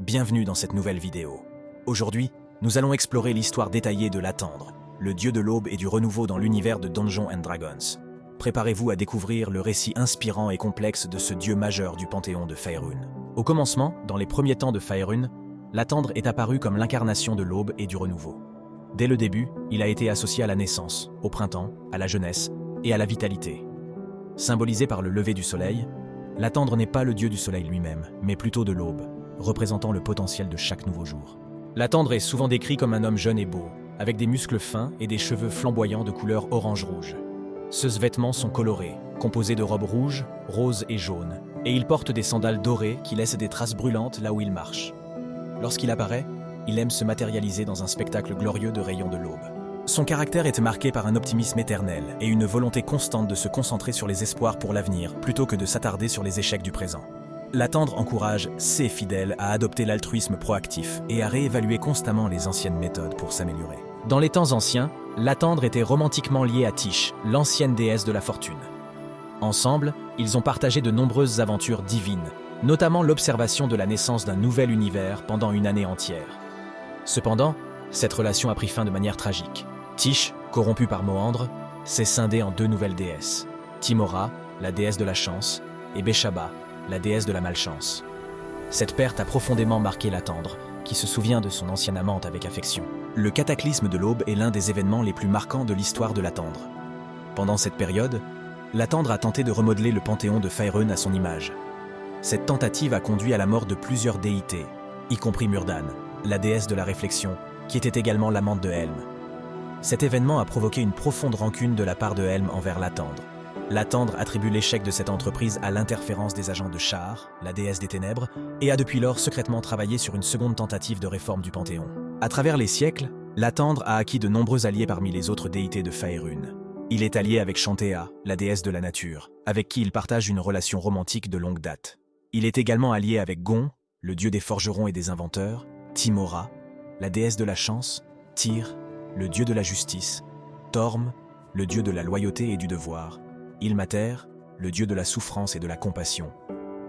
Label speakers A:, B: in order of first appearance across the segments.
A: Bienvenue dans cette nouvelle vidéo. Aujourd'hui, nous allons explorer l'histoire détaillée de Latendre, le dieu de l'aube et du renouveau dans l'univers de Dungeons & Dragons. Préparez-vous à découvrir le récit inspirant et complexe de ce dieu majeur du panthéon de Faerûn. Au commencement, dans les premiers temps de Faerûn, Latendre est apparu comme l'incarnation de l'aube et du renouveau. Dès le début, il a été associé à la naissance, au printemps, à la jeunesse et à la vitalité. Symbolisé par le lever du soleil, Latendre n'est pas le dieu du soleil lui-même, mais plutôt de l'aube, représentant le potentiel de chaque nouveau jour. Latendre est souvent décrit comme un homme jeune et beau, avec des muscles fins et des cheveux flamboyants de couleur orange-rouge. Ses vêtements sont colorés, composés de robes rouges, roses et jaunes, et il porte des sandales dorées qui laissent des traces brûlantes là où il marche. Lorsqu'il apparaît, il aime se matérialiser dans un spectacle glorieux de rayons de l'aube. Son caractère est marqué par un optimisme éternel et une volonté constante de se concentrer sur les espoirs pour l'avenir plutôt que de s'attarder sur les échecs du présent. Latendre encourage ses fidèles à adopter l'altruisme proactif et à réévaluer constamment les anciennes méthodes pour s'améliorer. Dans les temps anciens, Latendre était romantiquement lié à Tyche, l'ancienne déesse de la fortune. Ensemble, ils ont partagé de nombreuses aventures divines, notamment l'observation de la naissance d'un nouvel univers pendant une année entière. Cependant, cette relation a pris fin de manière tragique. Tyche, corrompue par Moandre, s'est scindée en deux nouvelles déesses, Tymora, la déesse de la chance, et Béchaba, la déesse de la malchance. Cette perte a profondément marqué Latendre, qui se souvient de son ancienne amante avec affection. Le cataclysme de l'aube est l'un des événements les plus marquants de l'histoire de Latendre. Pendant cette période, Latendre a tenté de remodeler le panthéon de Faerûn à son image. Cette tentative a conduit à la mort de plusieurs déités, y compris Myrdan, la déesse de la réflexion, qui était également l'amante de Helm. Cet événement a provoqué une profonde rancune de la part de Helm envers Latendre. Latendre attribue l'échec de cette entreprise à l'interférence des agents de Shar, la déesse des ténèbres, et a depuis lors secrètement travaillé sur une seconde tentative de réforme du Panthéon. À travers les siècles, Latendre a acquis de nombreux alliés parmi les autres déités de Faerûn. Il est allié avec Chantea, la déesse de la nature, avec qui il partage une relation romantique de longue date. Il est également allié avec Gon, le dieu des forgerons et des inventeurs, Tymora, la déesse de la chance, Tyr, le dieu de la justice, Torm, le dieu de la loyauté et du devoir, Ilmater, le dieu de la souffrance et de la compassion,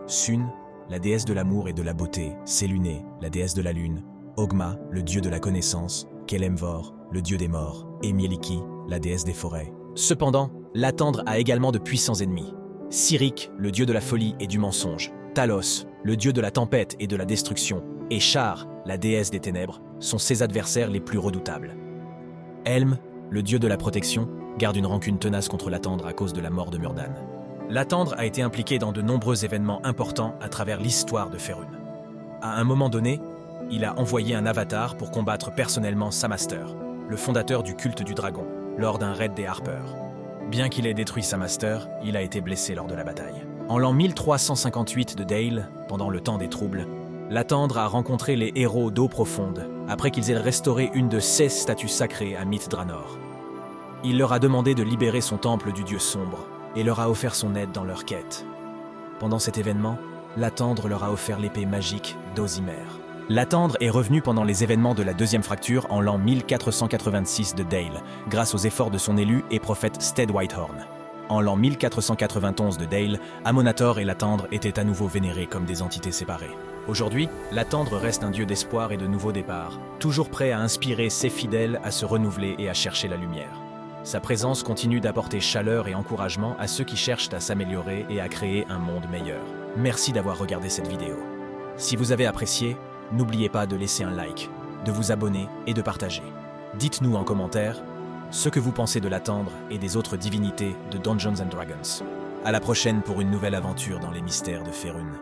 A: Sun, la déesse de l'amour et de la beauté, Séluné, la déesse de la lune, Ogma, le dieu de la connaissance, Kelemvor, le dieu des morts, et Mieliki, la déesse des forêts. Cependant, Latendre a également de puissants ennemis. Cyric, le dieu de la folie et du mensonge, Talos, le dieu de la tempête et de la destruction, et Shar, la déesse des ténèbres, sont ses adversaires les plus redoutables. Helm, le dieu de la protection, garde une rancune tenace contre Latendre à cause de la mort de Myrdan. Latendre a été impliqué dans de nombreux événements importants à travers l'histoire de Faerûn. À un moment donné, il a envoyé un avatar pour combattre personnellement Samaster, le fondateur du culte du dragon, lors d'un raid des Harpers. Bien qu'il ait détruit Samaster, il a été blessé lors de la bataille. En l'an 1358 de Dale, pendant le temps des troubles, Latendre a rencontré les héros d'eau profonde, après qu'ils aient restauré une de 16 statues sacrées à Myth Drannor. Il leur a demandé de libérer son temple du dieu sombre, et leur a offert son aide dans leur quête. Pendant cet événement, Latendre leur a offert l'épée magique d'Ozimer. Latendre est revenu pendant les événements de la deuxième fracture en l'an 1486 de Dale, grâce aux efforts de son élu et prophète Stead Whitehorn. En l'an 1491 de Dale, Amonator et Latendre étaient à nouveau vénérés comme des entités séparées. Aujourd'hui, Latendre reste un dieu d'espoir et de nouveaux départs, toujours prêt à inspirer ses fidèles à se renouveler et à chercher la lumière. Sa présence continue d'apporter chaleur et encouragement à ceux qui cherchent à s'améliorer et à créer un monde meilleur. Merci d'avoir regardé cette vidéo. Si vous avez apprécié, n'oubliez pas de laisser un like, de vous abonner et de partager. Dites-nous en commentaire ce que vous pensez de Latendre et des autres divinités de Dungeons & Dragons. À la prochaine pour une nouvelle aventure dans les mystères de Faerûn.